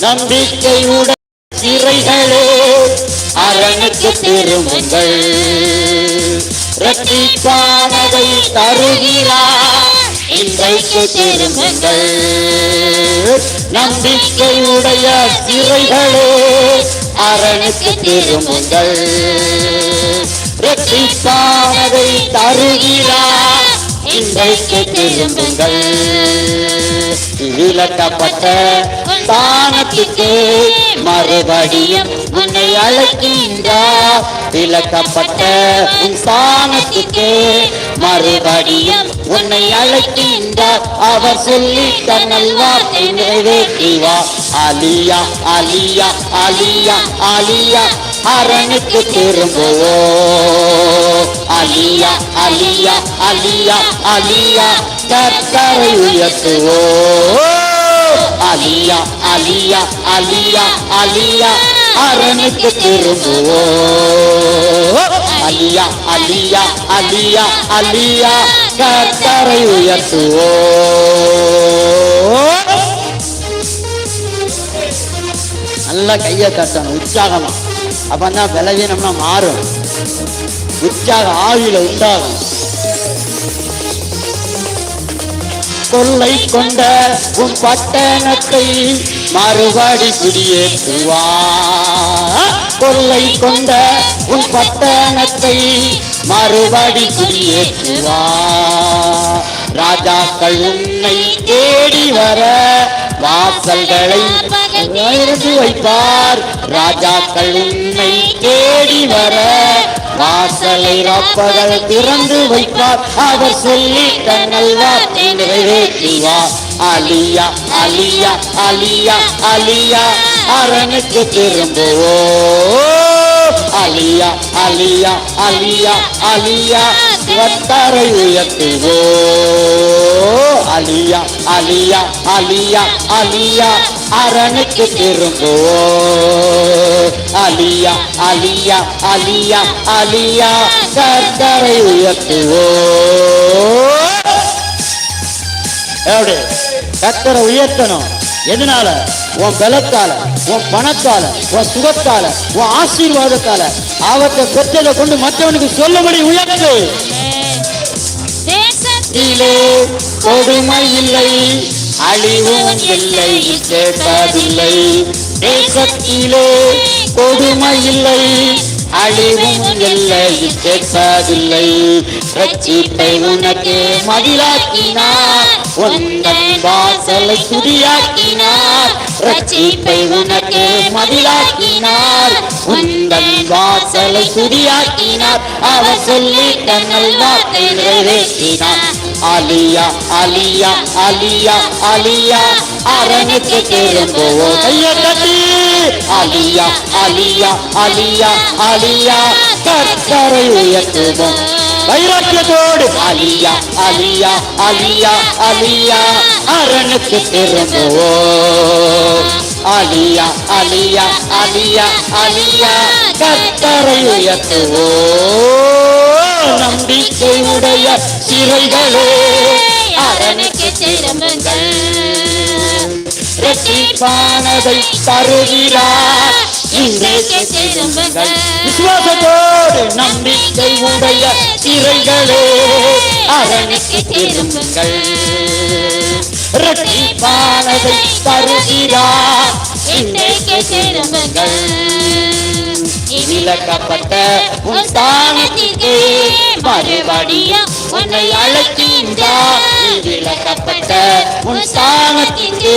நம்பிக்கையுடைய சிறைகளே அரணுக்கு திரும்புங்கள். இரட்சிப்பானதை தருகிறார், இன்றைக்கு திரும்புங்கள். நம்பிக்கையுடைய சிறைகளே அரணுக்கு திரும்புங்கள். இரட்சிப்பானதை தருகிறார், இன்றைக்கு திரும்புங்கள். விலக்கப்பட்ட ஸ்தானத்துக்கு மறுபடியும் உன்னை அழைக்கின்றார். விலக்கப்பட்ட ஸ்தானத்துக்கு மறுபடியும் உன்னை அழைக்கின்றார். அவர் சொல்லி தன்னல் வார்த்தை நிறைவேற்றிவா. அலியா அலியா அலியா அலியா அரணுக்கு திரும்புவோ. அலியா அலியா அலியா அலியா கர்த்தரை உயர்த்துவோ. அலியா அலியா அலியா அலியா அரணுக்கு திரும்புவோ. அலியா அலியா அலியா அலியா கர்த்தரை உயர்த்துவோ. நல்லா கையை தட்டணும் உற்சாகமா. அப்பதான் பலவீனம்னா மாறும், உற்சாக ஆவியில உண்டாகும். கொள்ளை கொண்ட உன் பட்டணத்தை மறுபடி குடியேற்றுவா. கொள்ளை கொண்ட உன் பட்டணத்தை மறுபடி குடியேற்றுவா. ராஜாக்கள் உன்னை தேடி வர வாசல்களை திறந்து வைப்பார். ராஜாக்கள் உன்னை தேடி வர வாசலை ராப்பகல் திறந்து வைப்பார். அவர் சொல்லி தன்னல் வார்த்தை நிறைவேற்றிவா. அலியா அலியா அலியா அலியா அரணுக்கு திரும்புவோ. அலியா அலியா அலியா அலியா கர்த்தரை உயர்த்துவோ. அலியா அலியா அலியா அலியா அரணுக்கு திரும்புவோ. அலியா அலியா அலியா அலியா கர்த்தரை உயர்த்துவோ. எப்படி கர்த்தரை உயர்த்தணும்? எதனால? உன் பலத்தால, உன் பணத்தால, உன் சுகத்தால, உன் ஆசீர்வாதத்தால அவற்றை பெற்றதை கொண்டு மற்றவனுக்கு சொல்லும்படி உயர்த்து. தேசத்திலே கொடுமை இல்லை, அழிவும் இல்லை, கேட்பதில்லை. தேசத்திலே கொடுமை இல்லை, அழிவும் இல்லை, கேட்பதில்லை. ரட்சிப்பை உனக்கு மதிலாக்கினார், உந்தன் வாசலை துதியாக்கினார். ரட்சிப்பை உனக்கு மதிலாக்கினார், உந்தன் வாசலை துதியாக்கினார். அவர் சொல்லி தன்னல் வார்த்தை நிறைவேற்றினார். அலியா அலியா அலியா அலியா அரணுக்கு திரும்புவோ. கையை தட்டி அலியா அலியா அலியா அலியா கர்த்தரை உயர்த்துவோம் வைராக்கியத்தோடு. அலியா அலியா அலியா அலியா அரணுக்கு திரும்புவோ. அலியா அலியா அலியா அலியா கர்த்தரை உயர்த்துவோ. நம்பிக்கையுடைய சிறைகளே அரணுக்கு திரும்புங்கள். இரட்சிப்பானதை தருகிறார், இன்றைக்கு திரும்புங்கள். விசுவாசத்தோடு நம்பிக்கையுடைய சிறைகளே அரணுக்கு திரும்புங்கள். இரட்சிப்பானதை தருகிறார், இன்றைக்கு திரும்புங்கள். விலக்கப்பட்ட உன் ஸ்தானத்திற்கு மறுபடியும் உன்னை அழைக்கின்றார். விலக்கப்பட்ட உன் ஸ்தானத்திற்கு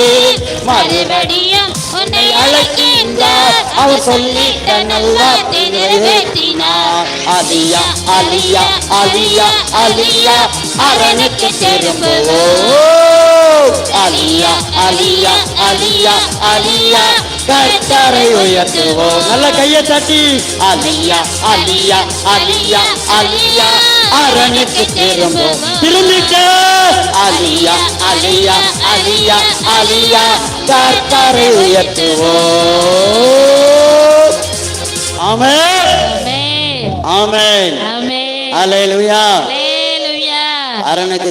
மறுபடியும் உன்னை அழைக்கின்றார். அவர் சொல்லி தன்னல் வார்த்தை நிறைவேற்றினார். அலியா அலியா அலியா அலியா அரணுக்கு திரும்புவோ. அலியா அலியா அலியா அலியா கர்த்தரை உயர்த்துவோ. நல்ல கையை தட்டி அலியா அலியா அலியா அலியா அரணுக்கு திரும்போ. திரும்பிக்க அலியா அலியா அலியா அலியா கர்த்தரை உயர்த்துவோ. ஆமென் ஆமென் ஆமென். அல்லேலூயா. அரணுக்கு